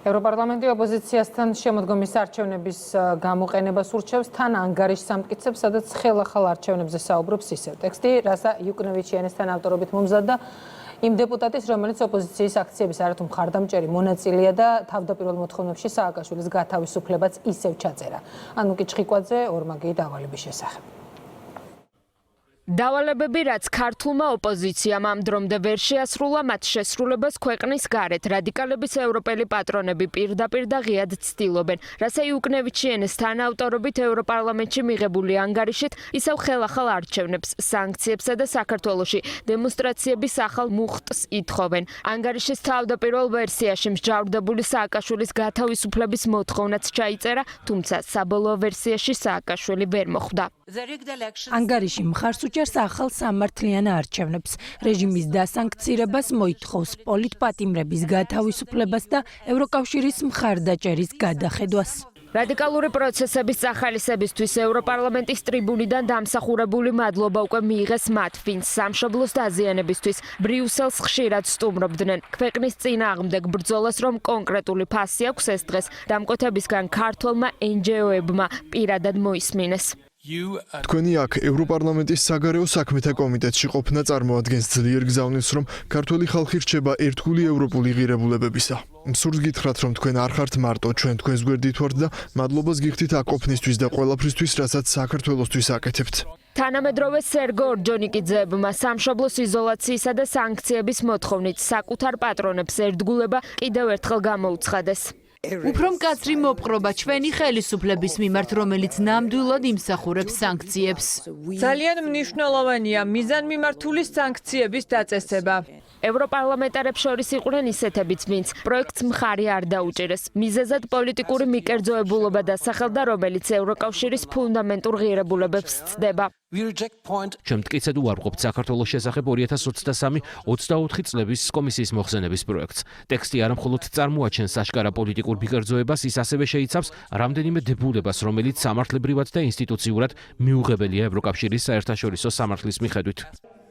ევროპარლამენტი ოპოზიციასთან შემოდგომის არჩევნების გამოყენებას ურჩევს, თან ანგარიშს ამტკიცებს, სადაც ხელახალ არჩევნებზე საუბრობს ისევ ტექსტი, რასა იუკნევიჩიანესთან ავტორობით მომზადდა იმ დეპუტატის, რომელიც ოპოზიციის აქციების არათუ მხარდამჭერი მონაწილეა და თავდაპირველ მოთხოვნებში სააკაშვილის გათავისუფლებაც ისევ ჩაწერა. ანუკი ჩხიკვაძე ორმაგი დავალების შესახებ. დავალებები, რაც ქართულმა ოპოზიციამ ამ დრომდე ვერ შეასრულა, მათ შესრულებას ქვეყნის გარეთ რადიკალების ევროპელი პატრონები პირდაპირ და ღიად ცდილობენ. რასა იუკნევიჩიანეს თანაავტორობით ევროპარლამენტში მიღებული ანგარიშით ისევ ხელახალ არჩევნებს, სანქციებსა და საქართველოში დემონსტრაციების ახალ მუხტს ითხოვენ. ანგარიშის თავდაპირველ ვერსიაში მსჯავრდებული სააკაშვილის გათავისუფლების მოთხოვნაც ჩაიწერა, თუმცა საბოლოო ვერსიაში სააკაშვილი ვერ მოხვდა. ანგარიში მხარს უჭერს ახალ სამართლიან არჩევნებს, რეჟიმის დასანქცირებას მოითხოვს პოლიტპატიმრების გათავისუფლებას და ევროკავშირის მხარდაჭერის გადახედვას. რადიკალური პროცესების სახალისებისთვის ევროპარლამენტის ტრიბუნიდან დამსახურებული მადლობა უკვე მიიღეს მათ, ვინც სამშობლოს დაზიანებისთვის ბრიუსელს ხშირად სტუმრობდნენ. ქვეყნის წინააღმდეგ ბრძოლას რომ კონკრეტული ფასი აქვს ეს დღეს დამკვეთებისგან ქართველმა NGO-ებმა პირადად მოისმინეს. თქვენი აქ ევროპარლამენტის საგარეო საქმეთა კომიტეტში ყოფნა წარმოადგენს ძლიერ გზავნილს, რომ ქართველი ხალხი რჩება ერთგული ევროპული ღირებულებებისა. სურს გითხრათ, რომ თქვენ არ ხართ მარტო, ჩვენ თქვენს გვერდით ვართ და მადლობას გიხდით აქ ყოფნისთვის და ყველაფრისთვის, რასაც საქართველოსთვის აკეთებთ. თანამედროვე სერგო ორჯონიკიძეებმა სამშობლოს იზოლაციისა და სანქციების მოთხოვნით საკუთარ პატრონებს ერთგულება კიდევ ერთხელ გამოუცხადეს. უფრო მკაცრი მოპყრობა ჩვენი ხელისუფლების მიმართ, რომელიც ნამდვილად იმსახურებს სანქციებს. ძალიან მნიშვნელოვანია მიზანმიმართული სანქციების დაწესება. ევროპარლამენტარებს შორის იყვნენ ისეთებიც, ვინც პროექტს მხარი არ დაუჭერეს. მიზეზად პოლიტიკური მიკერძოებულობა დასახელდა, რომელიც ევროკავშირის ფუნდამენტურ ღირებულებებს ცდება. ჩვენ მტკიცედ უარყოფთ საქართველოს შესახებ 2023-24 წლების კომისიის მოხსენების პროექტს. ტექსტი არა მხოლოდ წარმოაჩენს აშკარა პოლიტიკურ მიკერძოებას, ის ასევე შეიცავს რამდენიმე დებულებას, რომელიც სამართლებრივად და ინსტიტუციურად მიუღებელია ევროკავშირის საერთაშორისო სამართლის მიხედვით.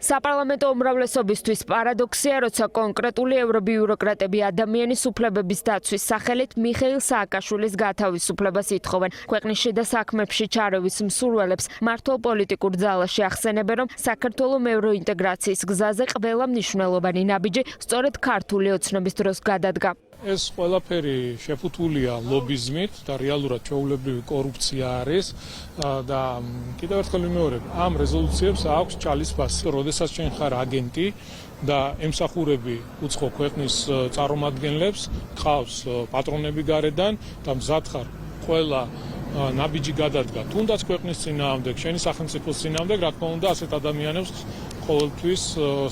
საპარლამენტო უმრავლესობისთვის პარადოქსია, როცა კონკრეტული ევრობიუროკრატები ადამიანის უფლებების დაცვის სახელით მიხეილ სააკაშვილის გათავისუფლებას ითხოვენ. ქვეყნის შიდა საქმეებში ჩარევის მსურველებს მართო პოლიტიკურ ძალაში ახსენებენ, რომ საქართველოს ევროინტეგრაციის გზაზე ყველა მნიშვნელოვანი ნაბიჯი სწორედ ქართული ოცნების დროს გადადგა. ეს ყველაფერი შეფუთულია ლობიზმით და რეალურად ჩვეულებრივი კორუფცია არის და კიდევ ერთხელ ვიმეორებ, ამ რეზოლუციებს აქვს ჭალის-ფასი. როდესაც ჩვენ ხარ აგენტი და ემსახურები უცხო ქვეყნის წარმომადგენლებს, ყავს პატრონები გარედან და მზად ხარ ყველა ნაბიჯი გადადგა, თუნდაც ქვეყნის წინააღმდეგ, შენი სახელმწიფოს წინააღმდეგ, რა თქმა უნდა, ასეთ ადამიანებს ყოველთვის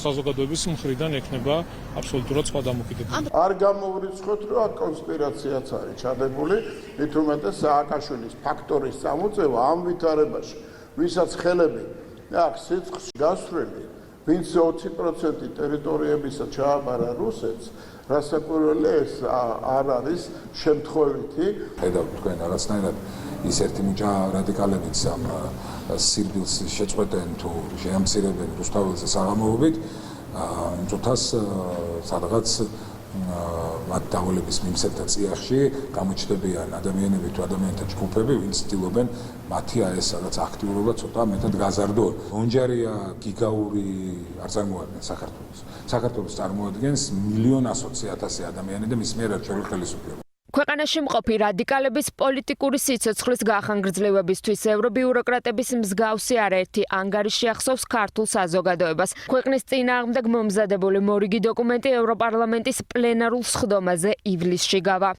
საზოგადოების მხრიდან ექნება აბსოლუტურად სხვა დამოკიდებულება. არ გამოვრიცხოთ, რომ აქ კონსპირაციაც არის ჩადებული, მით უმეტეს სააკაშვილის ფაქტორის წამოწევა ამ ვითარებაში, ვისაც ხელები აქ სიცხში გასვლელი, ვინც 20% ტერიტორიებისა ჩააბარა რუსეთს, რასაკვირველია ეს არ არის შემთხვევითი. ხედავთ თქვენ რაღაცნაირად ის ერთი მუჭა რადიკალებიც ამ სირბილს შეწყვეტენ თუ შეამცირებენ რუსთაველზე საღამოობით, იმ წუთას სადღაც მათ დავალების მიმსებთა წიაღში გამოჩნდებიან ადამიანები თუ ადამიანთა ჯგუფები, ვინც ცდილობენ მათი ეს რაღაც აქტიურობა ცოტა მეტად გაზარდონ.ონჯარია გიგაური არ წარმოადგენს საქართველოს. საქართველოს წარმოადგენს 1,120,000 ადამიანი და მის მიერ არჩეული ხელისუფლება. ქვეყანაში მყოფი რადიკალების პოლიტიკური სიცოცხლის გახანგრძლივებისთვის ევრობიუროკრატების მსგავსი არაერთი ანგარიში ახსოვს ქართულ საზოგადოებას. ქვეყნის წინააღმდეგ მომზადებული მორიგი დოკუმენტი ევროპარლამენტის პლენარულ სხდომაზე ივლისში გავა.